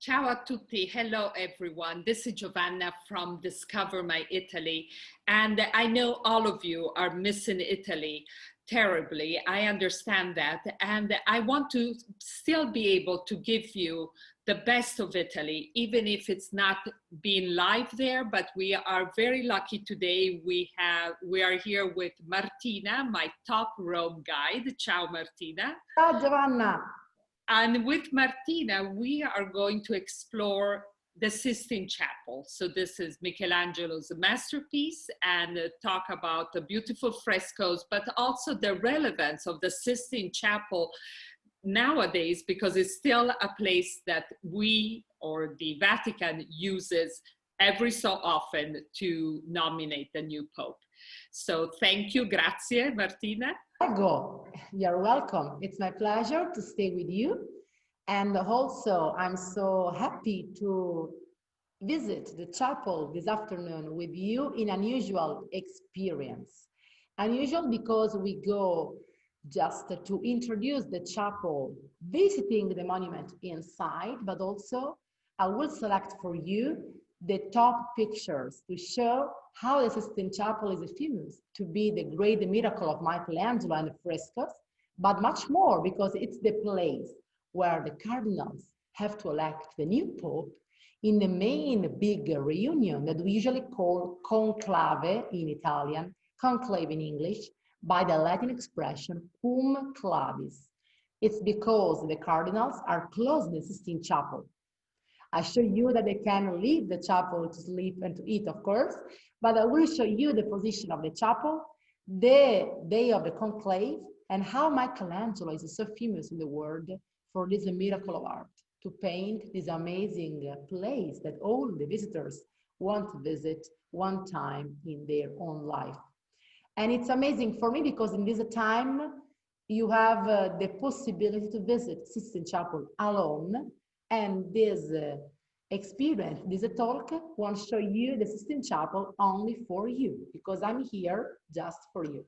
Ciao a tutti. Hello, everyone. This is Giovanna from Discover My Italy. And I know all of you are missing Italy terribly. I understand that. And I want to still be able to give you the best of Italy, even if it's not being live there. But we are very lucky today. We are here with Martina, my top Rome guide. Ciao, Martina. Ciao Giovanna. And with Martina, we are going to explore the Sistine Chapel. So this is Michelangelo's masterpiece, and talk about the beautiful frescoes, but also the relevance of the Sistine Chapel nowadays, because it's still a place that we, or the Vatican, uses every so often to nominate the new Pope. So thank you, grazie, Martina. Prego, you're welcome. It's my pleasure to stay with you. And also, I'm so happy to visit the chapel this afternoon with you in an unusual experience. Unusual because we go just to introduce the chapel, visiting the monument inside, but also I will select for you the top pictures to show how the Sistine Chapel is famous to be the great miracle of Michelangelo and the frescoes, but much more because it's the place where the cardinals have to elect the new pope in the main big reunion that we usually call conclave in Italian, conclave in English, by the Latin expression cum clavis. It's because the cardinals are close to the Sistine Chapel. I show you that they can leave the chapel to sleep and to eat, of course, but I will show you the position of the chapel, the day of the conclave, and how Michelangelo is so famous in the world for this miracle of art, to paint this amazing place that all the visitors want to visit one time in their own life. And it's amazing for me because in this time, you have the possibility to visit Sistine Chapel alone. And this experience, this talk, won't show you the Sistine Chapel only for you, because I'm here just for you.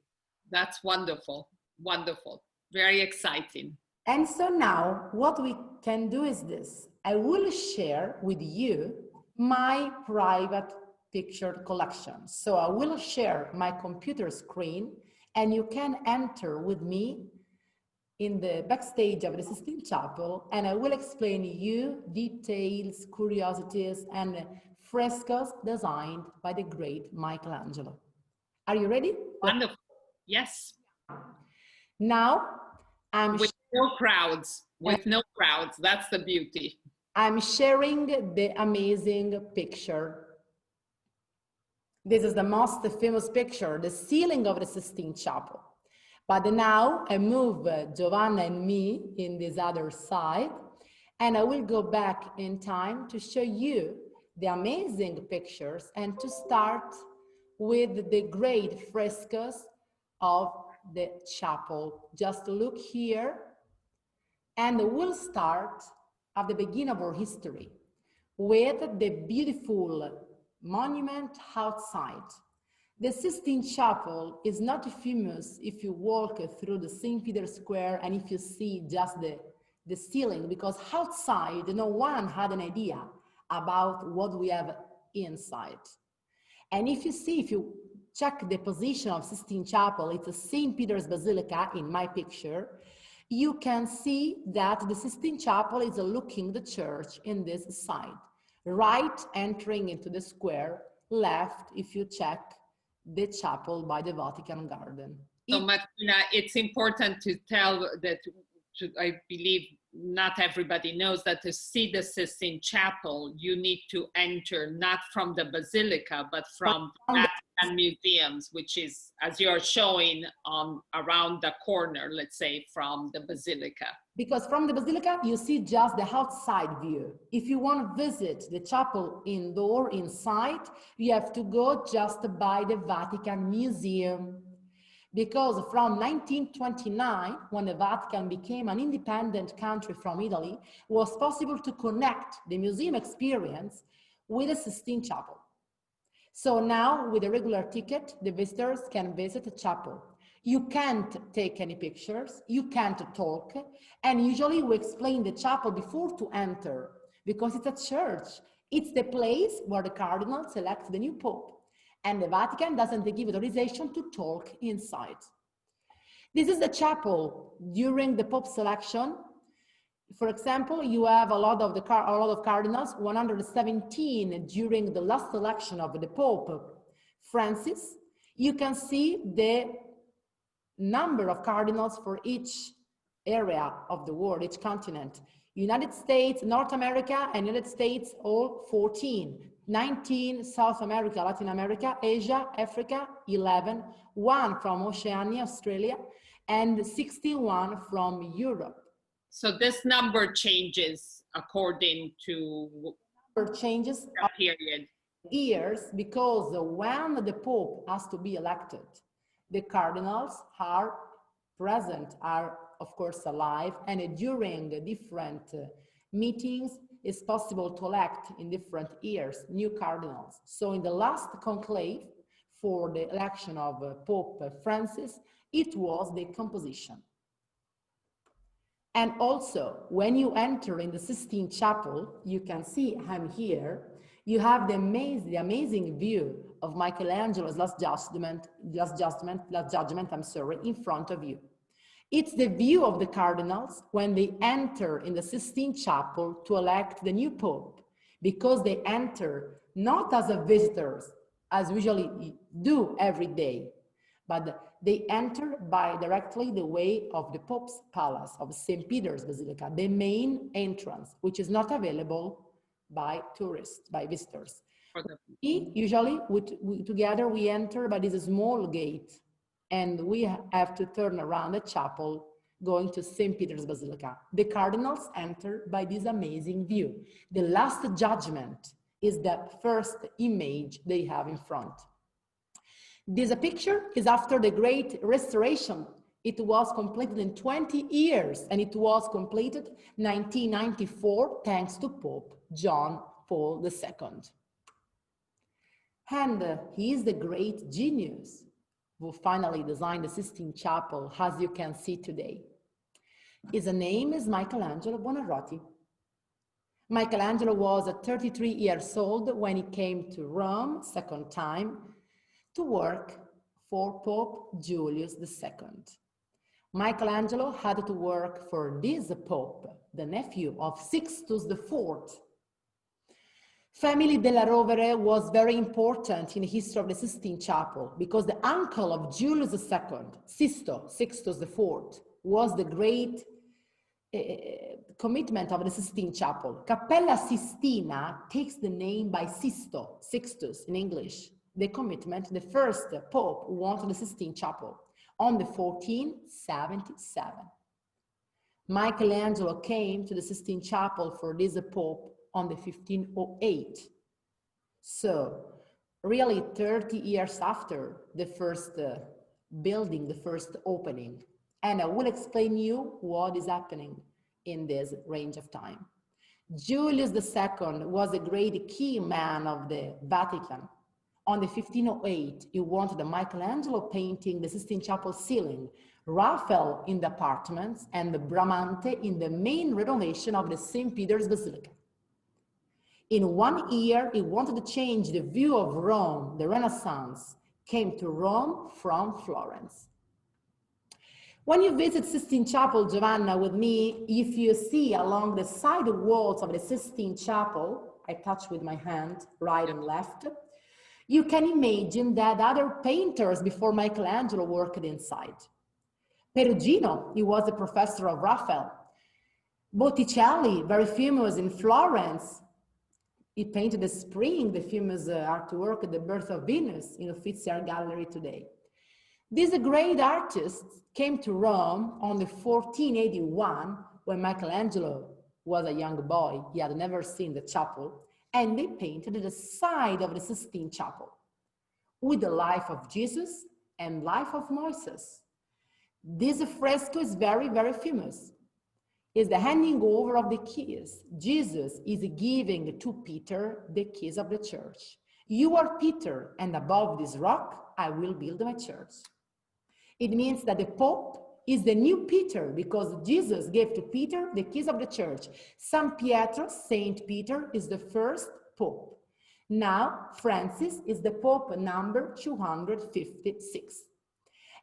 That's wonderful, wonderful, very exciting. And so now what we can do is this. I will share with you my private picture collection. So I will share my computer screen and you can enter with me in the backstage of the Sistine Chapel, and I will explain you details, curiosities, and frescoes designed by the great Michelangelo. Are you ready? Wonderful. Yes. Now, with no crowds. With no crowds. That's the beauty. I'm sharing the amazing picture. This is the most famous picture, the ceiling of the Sistine Chapel. But now I move Giovanna and me in this other side, and I will go back in time to show you the amazing pictures and to start with the great frescoes of the chapel. Just look here, and we'll start at the beginning of our history with the beautiful monument outside. The Sistine Chapel is not famous if you walk through the St. Peter's Square and if you see just the ceiling, because outside no one had an idea about what we have inside. And if you check the position of Sistine Chapel, it's a St. Peter's Basilica in my picture, you can see that the Sistine Chapel is looking the church in this side. Right entering into the square, left if you check the chapel by the Vatican garden. So Martina, it's important to tell that, I believe not everybody knows that to see the Sistine Chapel, you need to enter not from the Basilica, but from the Vatican museums, which is, as you're showing, around the corner, let's say, from the Basilica. Because from the Basilica, you see just the outside view. If you want to visit the chapel indoor, inside, you have to go just by the Vatican Museum. Because from 1929, when the Vatican became an independent country from Italy, it was possible to connect the museum experience with the Sistine Chapel. So now, with a regular ticket, the visitors can visit the chapel. You can't take any pictures, you can't talk, and usually we explain the chapel before to enter, because it's a church. It's the place where the cardinal selects the new pope, and the Vatican doesn't give authorization to talk inside. This is the chapel during the pope selection. For example, you have a lot of cardinals, 117 during the last election of the Pope Francis. You can see the number of cardinals for each area of the world, each continent. United States, North America, and United States, all 14. 19 South America, Latin America, Asia, Africa, 11. 1 from Oceania, Australia, and 61 from Europe. So this number changes according to the period. Years, because when the Pope has to be elected, the cardinals are present, are of course alive, and during different meetings it's possible to elect in different years new cardinals. So in the last conclave for the election of Pope Francis, it was the composition. And also, when you enter in the Sistine Chapel, you can see, I'm here, you have the amazing view of Michelangelo's Last Judgment, in front of you. It's the view of the cardinals when they enter in the Sistine Chapel to elect the new Pope, because they enter not as a visitors, as usually do every day, but they enter by directly the way of the Pope's Palace of St. Peter's Basilica, the main entrance, which is not available by tourists, by visitors. Usually, together we enter by this small gate, and we have to turn around the chapel going to St. Peter's Basilica. The cardinals enter by this amazing view. The Last Judgment is the first image they have in front. This picture is after the Great Restoration. It was completed in 20 years, and it was completed 1994 thanks to Pope John Paul II. And he is the great genius who finally designed the Sistine Chapel, as you can see today. His name is Michelangelo Buonarroti. Michelangelo was 33 years old when he came to Rome, second time, to work for Pope Julius II. Michelangelo had to work for this Pope, the nephew of Sixtus IV. Family della Rovere was very important in the history of the Sistine Chapel because the uncle of Julius II, Sixtus IV, was the great commitment of the Sistine Chapel. Cappella Sistina takes the name by Sixtus in English. The commitment, the first Pope who wanted the Sistine Chapel on the 1477. Michelangelo came to the Sistine Chapel for this Pope on the 1508. So really 30 years after the first building, the first opening. And I will explain you what is happening in this range of time. Julius II was a great key man of the Vatican. On the 1508, he wanted Michelangelo painting the Sistine Chapel ceiling, Raphael in the apartments, and the Bramante in the main renovation of the St. Peter's Basilica. In 1 year, he wanted to change the view of Rome. The Renaissance came to Rome from Florence. When you visit Sistine Chapel, Giovanna, with me, if you see along the side walls of the Sistine Chapel, I touch with my hand, right and left, you can imagine that other painters before Michelangelo worked inside. Perugino, he was a professor of Raphael. Botticelli, very famous in Florence, he painted the Spring, the famous artwork, The Birth of Venus, in Uffizi Art Gallery today. These great artists came to Rome on the 1481 when Michelangelo was a young boy. He had never seen the chapel, and they painted the side of the Sistine Chapel with the life of Jesus and life of Moses. This fresco is very, very famous. It's the handing over of the keys. Jesus is giving to Peter the keys of the church. You are Peter, and above this rock I will build my church. It means that the Pope is the new Peter, because Jesus gave to Peter the keys of the church. San Pietro, Saint Peter, is the first pope. Now, Francis is the pope number 256.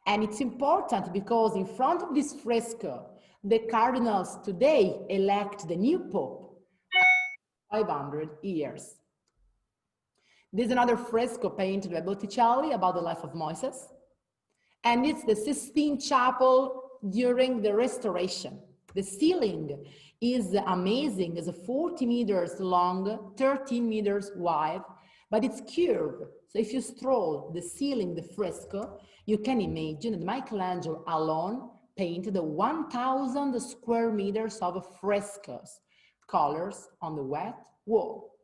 And it's important because in front of this fresco, the cardinals today elect the new pope 500 years. There's another fresco painted by Botticelli about the life of Moses. And it's the Sistine Chapel during the restoration. The ceiling is amazing. It's 40 meters long, 13 meters wide, but it's curved. So if you stroll the ceiling, the fresco, you can imagine that Michelangelo alone painted 1,000 square meters of frescoes, colors on the wet wall.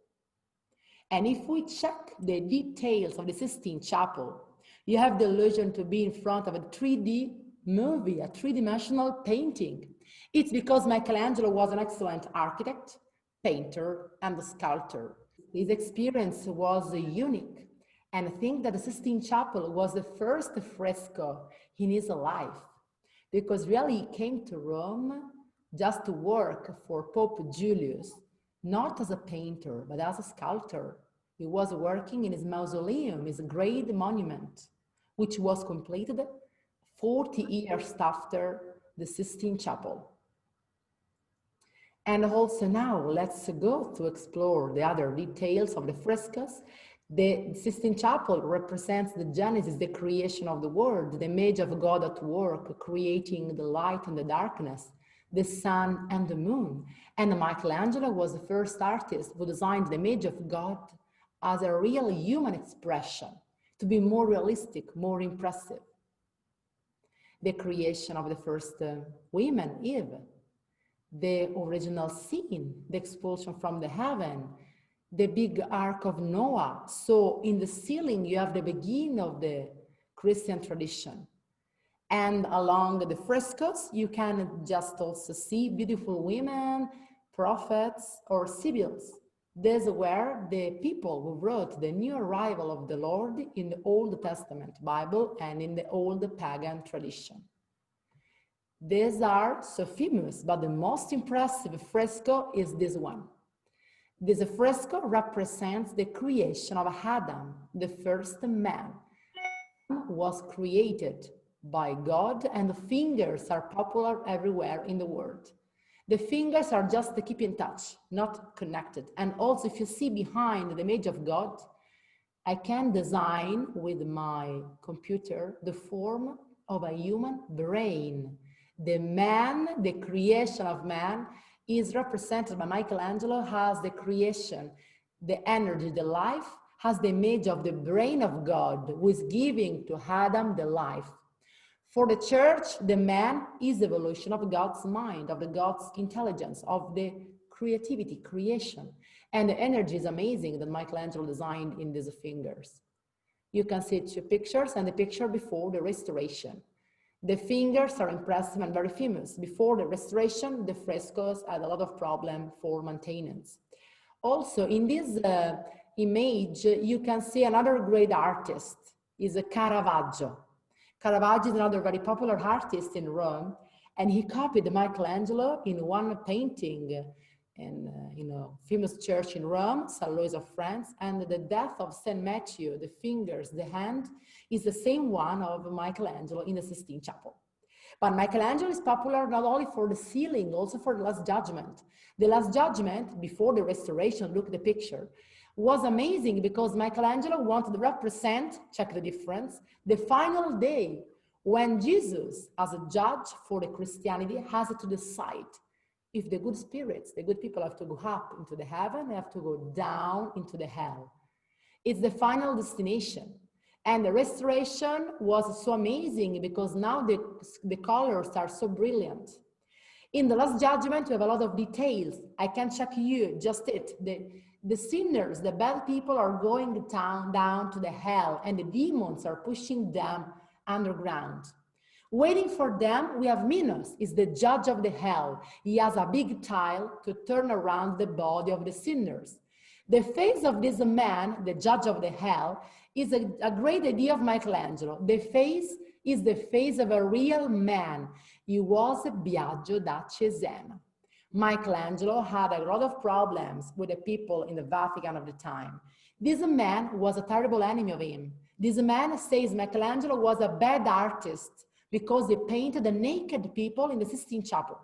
And if we check the details of the Sistine Chapel, you have the illusion to be in front of a 3D movie, a three-dimensional painting. It's because Michelangelo was an excellent architect, painter, and sculptor. His experience was unique. And I think that the Sistine Chapel was the first fresco in his life, because really he came to Rome just to work for Pope Julius, not as a painter, but as a sculptor. He was working in his mausoleum, his great monument, which was completed 40 years after the Sistine Chapel. And also now let's go to explore the other details of the frescoes. The Sistine Chapel represents the Genesis, the creation of the world, the image of God at work, creating the light and the darkness, the sun and the moon. And Michelangelo was the first artist who designed the image of God as a real human expression, to be more realistic, more impressive. The creation of the first women, Eve, the original sin, the expulsion from the heaven, the big ark of Noah. So in the ceiling, you have the beginning of the Christian tradition. And along the frescoes, you can just also see beautiful women, prophets, or sibyls. These were the people who wrote the new arrival of the Lord in the Old Testament Bible and in the old pagan tradition. These are so famous, but the most impressive fresco is this one. This fresco represents the creation of Adam, the first man. Was created by God, and the fingers are popular everywhere in the world. The fingers are just to keep in touch, not connected. And also, if you see behind the image of God, I can design with my computer the form of a human brain. The man, the creation of man, is represented by Michelangelo as the creation, the energy, the life, has the image of the brain of God, who is giving to Adam the life. For the church, the man is the evolution of God's mind, of the God's intelligence, of the creativity, creation. And the energy is amazing that Michelangelo designed in these fingers. You can see two pictures and the picture before the restoration. The fingers are impressive and very famous. Before the restoration, the frescoes had a lot of problem for maintenance. Also, in this image, you can see another great artist, is Caravaggio. Caravaggio is another very popular artist in Rome, and he copied Michelangelo in one painting in a famous church in Rome, St. Louis of France, and the death of St. Matthew, the fingers, the hand, is the same one of Michelangelo in the Sistine Chapel. But Michelangelo is popular not only for the ceiling, also for the Last Judgment. The Last Judgment, before the restoration, look at the picture, was amazing because Michelangelo wanted to represent, check the difference, the final day when Jesus, as a judge for the Christianity, has to decide if the good spirits, the good people have to go up into the heaven, they have to go down into the hell. It's the final destination. And the restoration was so amazing because now the colors are so brilliant. In the Last Judgment, we have a lot of details. I can check you, just it. The sinners, the bad people are going down to the hell, and the demons are pushing them underground. Waiting for them, we have Minos, is the judge of the hell. He has a big tile to turn around the body of the sinners. The face of this man, the judge of the hell, is a great idea of Michelangelo. The face is the face of a real man. He was Biagio da Cesena. Michelangelo had a lot of problems with the people in the Vatican of the time. This man was a terrible enemy of him. This man says Michelangelo was a bad artist because he painted the naked people in the Sistine Chapel.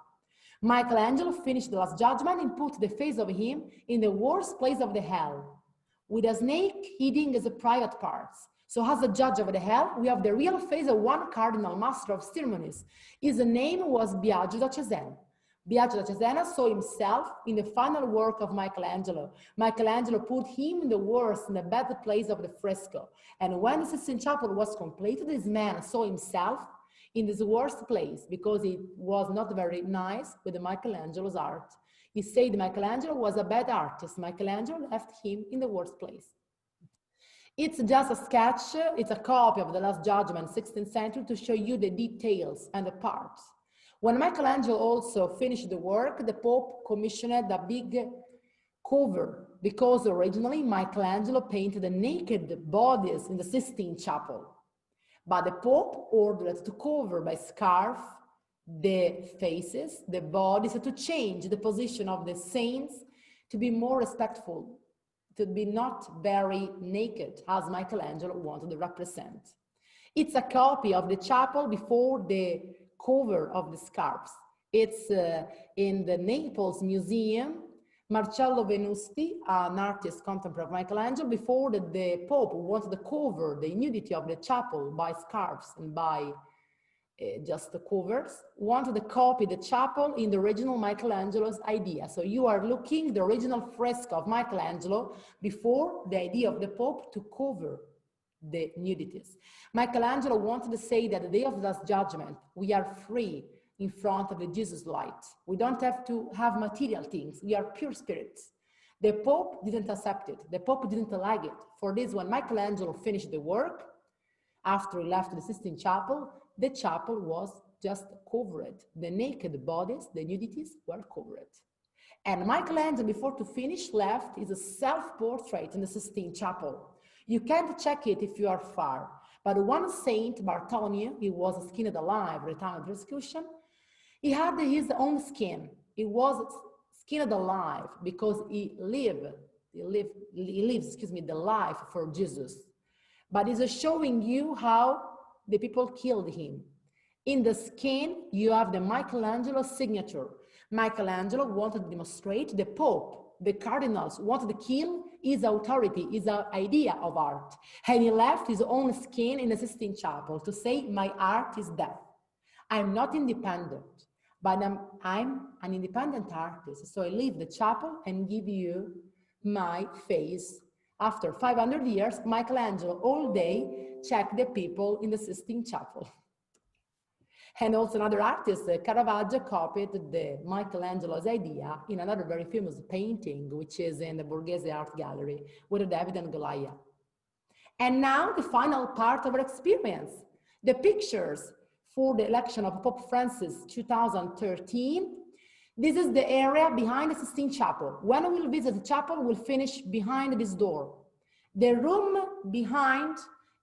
Michelangelo finished the Last Judgment and put the face of him in the worst place of the hell, with a snake eating his private parts. So as a judge of the hell, we have the real face of one cardinal master of ceremonies. His name was Biagio da Cesena. Biagio da Cesena saw himself in the final work of Michelangelo. Michelangelo put him in the worst, in the bad place of the fresco. And when the Sistine Chapel was completed, this man saw himself in this worst place because it was not very nice with Michelangelo's art. He said Michelangelo was a bad artist. Michelangelo left him in the worst place. It's just a sketch, it's a copy of the Last Judgment, 16th century, to show you the details and the parts. When Michelangelo also finished the work, the Pope commissioned a big cover because originally Michelangelo painted the naked bodies in the Sistine Chapel. But the Pope ordered to cover by scarf the faces, the bodies, to change the position of the saints to be more respectful, to be not very naked as Michelangelo wanted to represent. It's a copy of the chapel before the cover of the scarves. It's in the Naples Museum. Marcello Venusti, an artist contemporary of Michelangelo, before the Pope wanted to cover the nudity of the chapel by scarves and by just the covers, wanted to copy the chapel in the original Michelangelo's idea. So you are looking the original fresco of Michelangelo before the idea of the Pope to cover the nudities. Michelangelo wanted to say that the day of the Last Judgment, we are free in front of the Jesus light. We don't have to have material things. We are pure spirits. The Pope didn't accept it. The Pope didn't like it. For this, when Michelangelo finished the work, after he left the Sistine Chapel, the chapel was just covered. The naked bodies, the nudities were covered. And Michelangelo, before to finish, left is a self-portrait in the Sistine Chapel. You can't check it if you are far. But one saint, Bartholomew, he was skinned alive at the time of persecution. He had his own skin. He was skinned alive because he lives the life for Jesus. But it's showing you how the people killed him. In the skin, you have the Michelangelo signature. Michelangelo wanted to demonstrate the Pope, the cardinals wanted to kill his authority, his idea of art. And he left his own skin in the Sistine Chapel to say, my art is death. I'm not independent, but I'm an independent artist. So I leave the chapel and give you my face. After 500 years, Michelangelo all day checked the people in the Sistine Chapel. And also another artist, Caravaggio, copied the Michelangelo's idea in another very famous painting, which is in the Borghese Art Gallery, with David and Goliath. And now the final part of our experience, the pictures for the election of Pope Francis 2013. This is the area behind the Sistine Chapel. When we'll visit the chapel, we'll finish behind this door. The room behind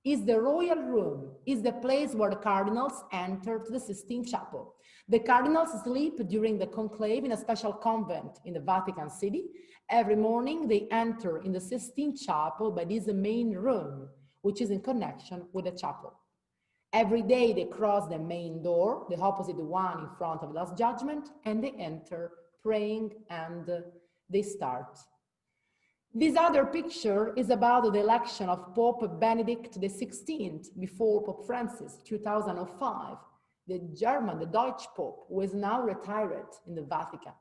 is the royal room, is the place where the cardinals enter to the Sistine Chapel. The cardinals sleep during the conclave in a special convent in the Vatican City. Every morning they enter in the Sistine Chapel by this main room, which is in connection with the chapel. Every day they cross the main door, the opposite one in front of the Last Judgment, and they enter praying and they start. This other picture is about the election of Pope Benedict XVI before Pope Francis, 2005, the German, the Deutsch Pope, who is now retired in the Vatican.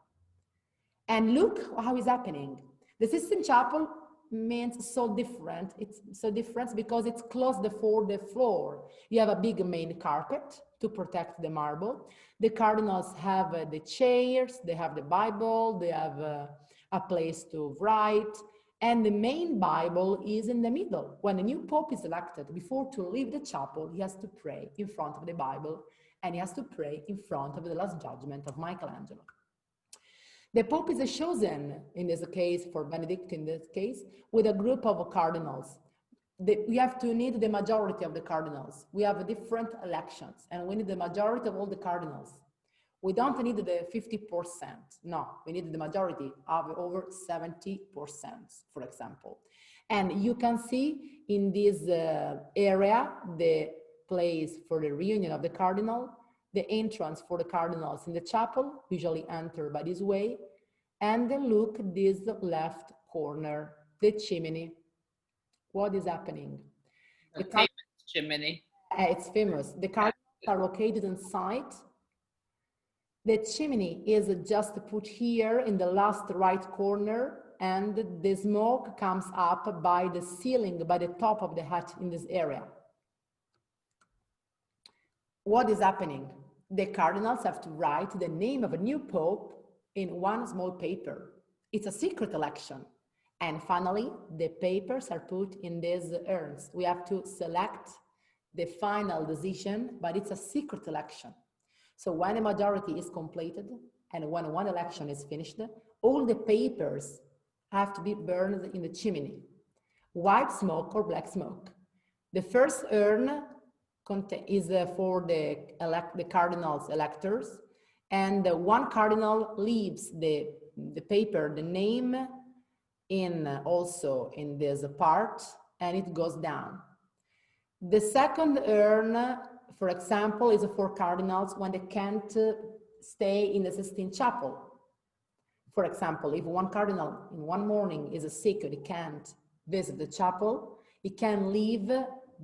And look how it's happening. The Sistine Chapel means so different. It's so different because it's closed for the floor. You have a big main carpet to protect the marble. The cardinals have the chairs, they have the Bible, they have a place to write. And the main Bible is in the middle. When a new Pope is elected, before to leave the chapel, he has to pray in front of the Bible, and he has to pray in front of the Last Judgment of Michelangelo. The Pope is chosen, in this case, for Benedict in this case, with a group of cardinals. we have to need the majority of the cardinals. We have different elections and we need the majority of all the cardinals. We don't need the 50%. No, we need the majority of over 70%, for example. And you can see in this area, the place for the reunion of the cardinal, the entrance for the cardinals in the chapel, usually enter by this way. And then look this left corner, the chimney. What is happening? The famous chimney. It's famous. The cardinals are located inside. The chimney is just put here in the last right corner, and the smoke comes up by the ceiling, by the top of the hut in this area. What is happening? The cardinals have to write the name of a new pope in one small paper. It's a secret election. And finally, the papers are put in these urns. We have to select the final decision, but it's a secret election. So when a majority is completed and when one election is finished, all the papers have to be burned in the chimney, white smoke or black smoke. The first urn is for the cardinals electors, and one cardinal leaves the paper, the name, also in this part, and it goes down. The second urn, for example, is for cardinals when they can't stay in the Sistine Chapel. For example, if one cardinal in one morning is sick, he can't visit the chapel, he can leave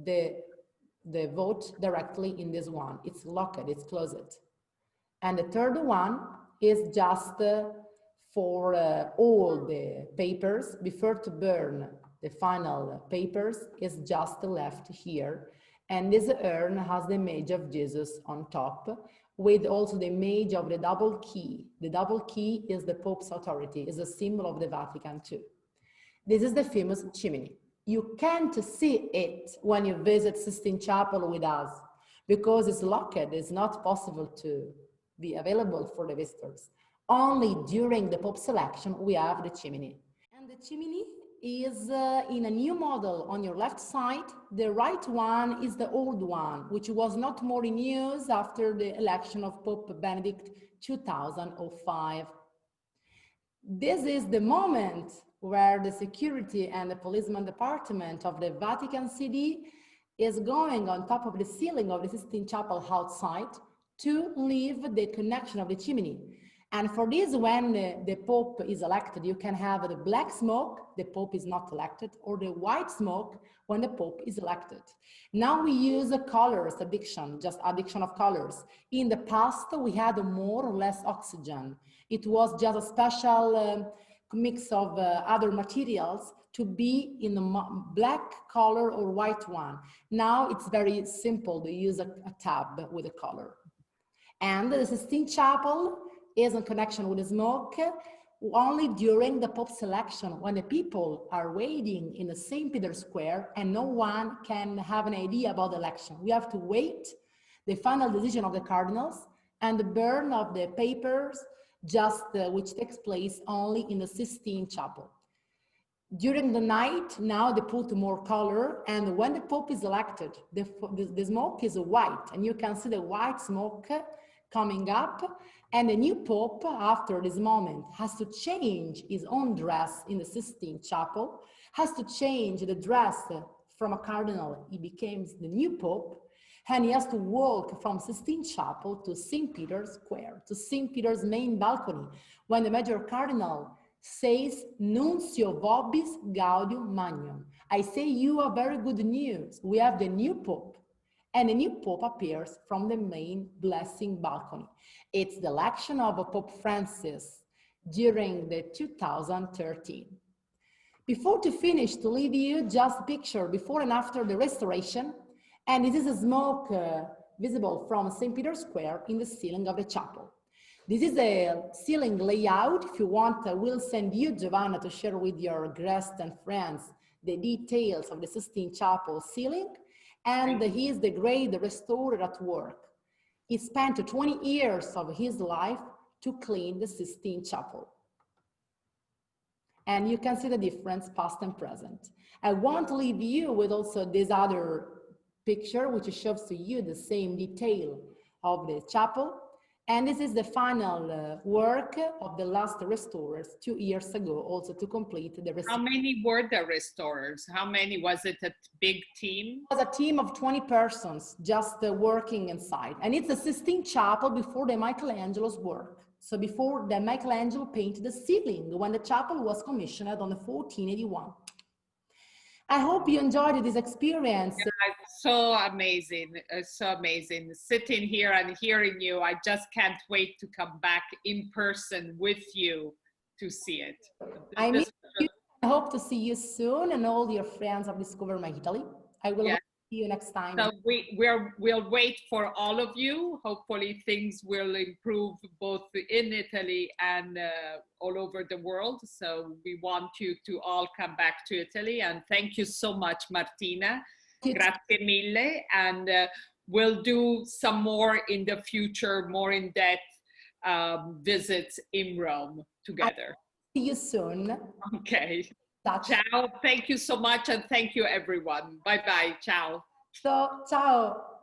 the vote directly in this one. It's locked, it's closed. And the third one is just for all the papers. Before to burn the final papers is just left here. And this urn has the image of Jesus on top, with also the image of the double key. The double key is the Pope's authority, is a symbol of the Vatican too. This is the famous chimney. You can't see it when you visit Sistine Chapel with us, because it's locked. It's not possible to be available for the visitors. Only during the Pope's election, we have the chimney. And the chimney is in a new model on your left side. The right one is the old one, which was not more in use after the election of Pope Benedict 2005. This is the moment where the security and the policeman department of the Vatican City is going on top of the ceiling of the Sistine Chapel outside to leave the connection of the chimney. And for this, when the Pope is elected, you can have the black smoke, the Pope is not elected, or the white smoke when the Pope is elected. Now we use a colors addiction, just addiction of colors. In the past, we had more or less oxygen. It was just a special mix of other materials to be in the black color or white one. Now it's very simple to use a tab with a color. And the Sistine Chapel is in connection with the smoke only during the Pope's election, when the people are waiting in the St. Peter's Square and no one can have an idea about the election. We have to wait the final decision of the cardinals and the burn of the papers, just which takes place only in the Sistine Chapel. During the night, now they put more color, and when the Pope is elected, the smoke is white, and you can see the white smoke coming up, and the new Pope, after this moment, has to change his own dress in the Sistine Chapel, has to change the dress from a cardinal, he becomes the new Pope, and he has to walk from Sistine Chapel to St. Peter's Square, to St. Peter's main balcony, when the Major Cardinal says, Nuncio vobis gaudium magnum. I say you are very good news. We have the new Pope. And a new Pope appears from the main blessing balcony. It's the election of Pope Francis during the 2013. Before to finish, to leave you just picture before and after the restoration, and this is a smoke visible from St. Peter's Square in the ceiling of the chapel. This is a ceiling layout. If you want, I will send you, Giovanna, to share with your guests and friends the details of the Sistine Chapel ceiling. And he is the great restorer at work. He spent 20 years of his life to clean the Sistine Chapel. and you can see the difference past and present. I won't leave you with also this other picture, which shows to you the same detail of the chapel. And this is the final work of the last restorers 2 years ago, also to complete the restoration. How many were the restorers? How many? Was it a big team? It was a team of 20 persons just working inside. And it's the Sistine Chapel before the Michelangelo's work. So before the Michelangelo painted the ceiling, when the chapel was commissioned on the 1481. I hope you enjoyed this experience. Yeah, so amazing, so amazing. Sitting here and hearing you, I just can't wait to come back in person with you to see it. I hope to see you soon and all your friends of Discover My Italy. I will see you next time. So we'll wait for all of you. Hopefully things will improve both in Italy and all over the world. So we want you to all come back to Italy. And thank you so much, Martina. Grazie mille. And we'll do some more in the future, more in-depth visits in Rome together. See you soon. Okay. Ciao. Thank you so much. And thank you, everyone. Bye-bye. Ciao. So, ciao.